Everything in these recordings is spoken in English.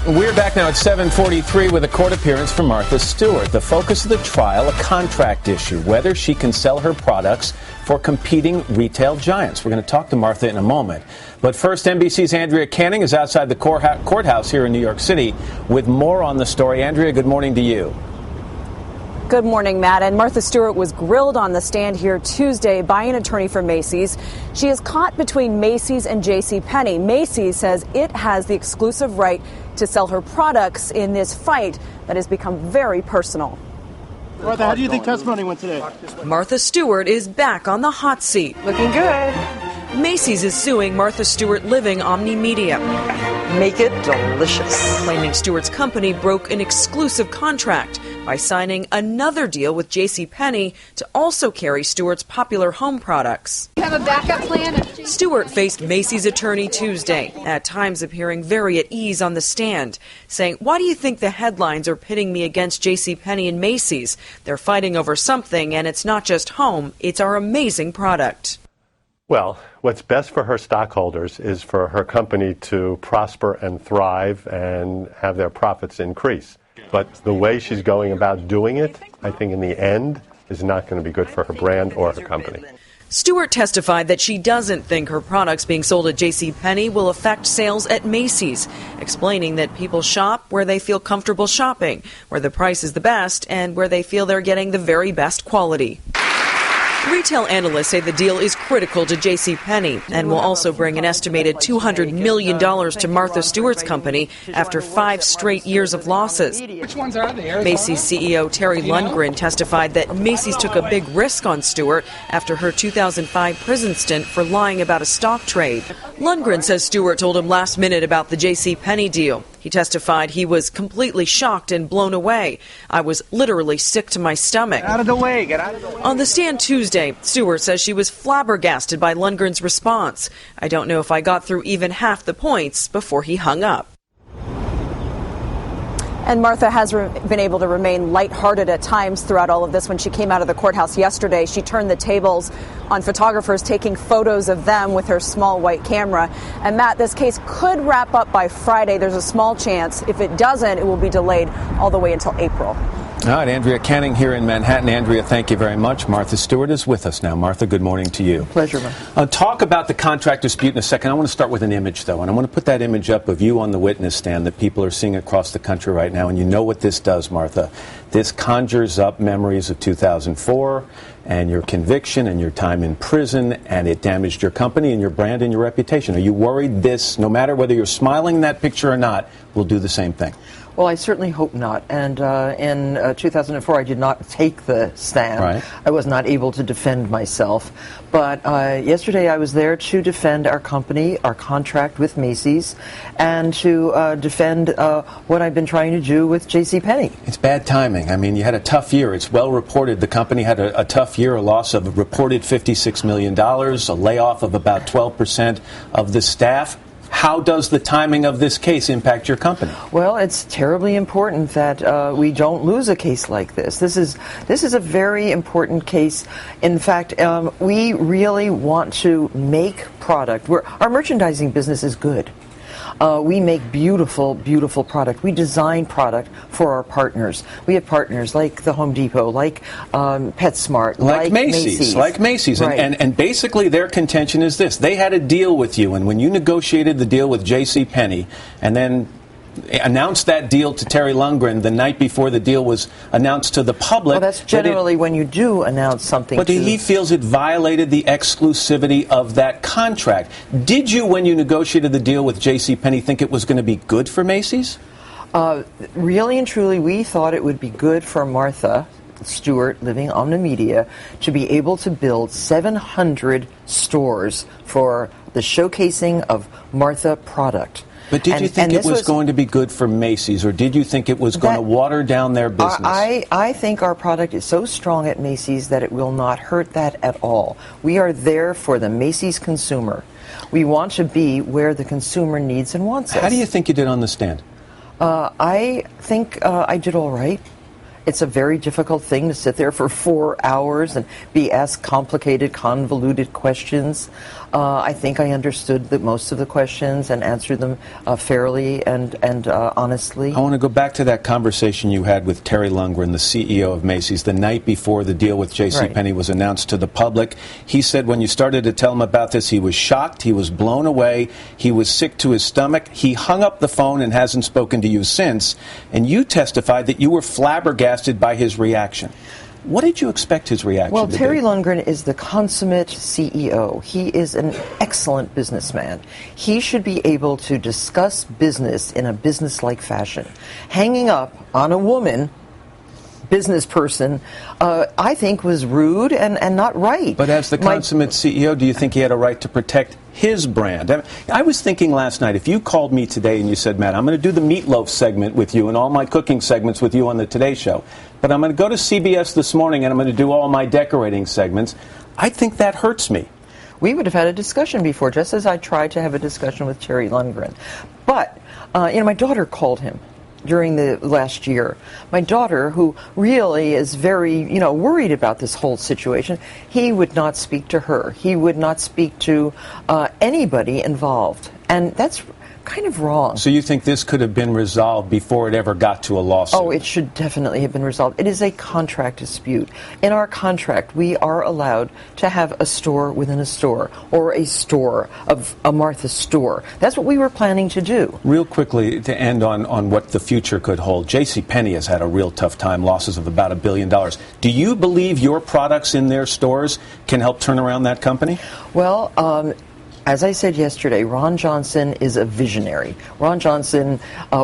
We're back now at 7:43 with a court appearance from Martha Stewart. The focus of the trial, a contract issue, whether she can sell her products for competing retail giants. We're going to talk to Martha in a moment. But first, NBC's Andrea Canning is outside the courthouse here in New York City with more on the story. Andrea, good morning to you. Good morning, Matt. And Martha Stewart was grilled on the stand here Tuesday by an attorney for Macy's. She is caught between Macy's and Penney. Macy's says it has the exclusive right to sell her products in this fight that has become very personal. Martha, how do you think testimony went today? Martha Stewart is back on the hot seat. Looking good. Macy's is suing Martha Stewart Living Omni Media, Make it delicious. claiming Stewart's company broke an exclusive contract by signing another deal with Penney to also carry Stewart's popular home products. You have a backup plan? Stewart faced Macy's attorney Tuesday, at times appearing very at ease on the stand, saying, "Why do you think the headlines are pitting me against Penney and Macy's? They're fighting over something, and it's not just home, it's our amazing product." Well, what's best for her stockholders is for her company to prosper and thrive and have their profits increase. But the way she's going about doing it, I think in the end, is not going to be good for her brand or her company. Stewart testified that she doesn't think her products being sold at Penney will affect sales at Macy's, explaining that people shop where they feel comfortable shopping, where the price is the best, and where they feel they're getting the very best quality. Retail analysts say the deal is critical to Penney and will also bring an estimated $200 million to Martha Stewart's company after 5 straight years of losses. Which ones are they? Macy's CEO Terry Lundgren testified that Macy's took a big risk on Stewart after her 2005 prison stint for lying about a stock trade. Lundgren says Stewart told him last minute about the Penney deal. He testified he was completely shocked and blown away. "I was literally sick to my stomach." Get out of the way. Get out of the way. On the stand Tuesday, Stewart says she was flabbergasted by Lundgren's response. "I don't know if I got through even half the points before he hung up." And Martha has been able to remain lighthearted at times throughout all of this. When she came out of the courthouse yesterday, she turned the tables on photographers taking photos of them with her small white camera. And Matt, this case could wrap up by Friday. There's a small chance. If it doesn't, it will be delayed all the way until April. All right, Andrea Canning here in Manhattan. Andrea, thank you very much. Martha Stewart is with us now. Martha, good morning to you. Pleasure, man. Talk about the contract dispute in a second. I want to start with an image, though, and I want to put that image up of you on the witness stand that people are seeing across the country right now. And you know what this does, Martha. This conjures up memories of 2004 and your conviction and your time in prison, and it damaged your company and your brand and your reputation. Are you worried this, no matter whether you're smiling in that picture or not, will do the same thing? Well, I certainly hope not. And in 2004, I did not take the stand. Right. I was not able to defend myself. But yesterday, I was there to defend our company, our contract with Macy's, and to defend what I've been trying to do with Penney. It's bad timing. I mean, you had a tough year. It's well reported. The company had a tough year, a loss of a reported $56 million, a layoff of about 12% of the staff. How does the timing of this case impact your company? Well, it's terribly important that we don't lose a case like this. This is a very important case. In fact, we really want to make product. Our merchandising business is good. We make beautiful, beautiful product. We design product for our partners. We have partners like the Home Depot, like PetSmart, like Macy's. Like Macy's. Right. And basically their contention is this. They had a deal with you, and when you negotiated the deal with Penney and then announced that deal to Terry Lundgren the night before the deal was announced to the public. Well, that's generally when you do announce something. But he feels it violated the exclusivity of that contract. Did you, when you negotiated the deal with Penney, think it was going to be good for Macy's? Really and truly, we thought it would be good for Martha Stewart, Living Omni Media, to be able to build 700 stores for the showcasing of Martha product. But did you think it was going to be good for Macy's, or did you think it was going to water down their business? I think our product is so strong at Macy's that it will not hurt that at all. We are there for the Macy's consumer. We want to be where the consumer needs and wants us. How do you think you did on the stand? I think I did all right. It's a very difficult thing to sit there for 4 hours and be asked complicated, convoluted questions. I think I understood most of the questions and answered them fairly and honestly. I want to go back to that conversation you had with Terry Lundgren, the CEO of Macy's, the night before the deal with J.C. Penney was announced to the public. He said when you started to tell him about this, he was shocked, he was blown away, he was sick to his stomach. He hung up the phone and hasn't spoken to you since. And you testified that you were flabbergasted by his reaction. What did you expect his reaction to be? Well, Terry Lundgren is the consummate CEO. He is an excellent businessman. He should be able to discuss business in a business-like fashion. Hanging up on a woman, business person, I think was rude and not right. But as the consummate CEO, do you think he had a right to protect his brand? I was thinking last night, if you called me today and you said, Matt, I'm going to do the meatloaf segment with you and all my cooking segments with you on the Today Show, but I'm going to go to CBS this morning and I'm going to do all my decorating segments, I think that hurts me. We would have had a discussion before, just as I tried to have a discussion with Terry Lundgren. But, my daughter called him during the last year. My daughter, who really is very, worried about this whole situation, he would not speak to her. He would not speak to anybody involved. And that's kind of wrong. So you think this could have been resolved before it ever got to a lawsuit? Oh, it should definitely have been resolved. It is a contract dispute. In our contract, we are allowed to have a store within a store, or a store of a Martha store. That's what we were planning to do. Real quickly, to end on what the future could hold, J.C. Penney has had a real tough time, losses of about $1 billion. Do you believe your products in their stores can help turn around that company? Well, as I said yesterday, Ron Johnson is a visionary. Ron Johnson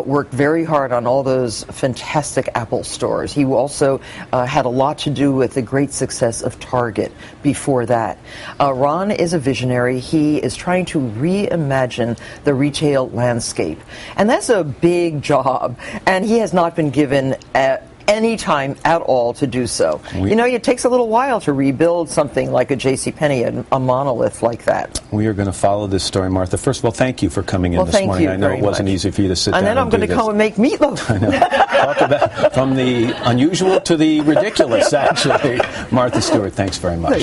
worked very hard on all those fantastic Apple stores. He also had a lot to do with the great success of Target before that. Ron is a visionary. He is trying to reimagine the retail landscape. And that's a big job. And he has not been given any time at all to do so. It takes a little while to rebuild something like a JCPenney, a monolith like that. We are going to follow this story, Martha. First of all, thank you for coming in this morning. I know it wasn't easy for you to sit down and then I'm going to come and make meatloaf. I know. Talk about from the unusual to the ridiculous, actually. Martha Stewart, thanks very much.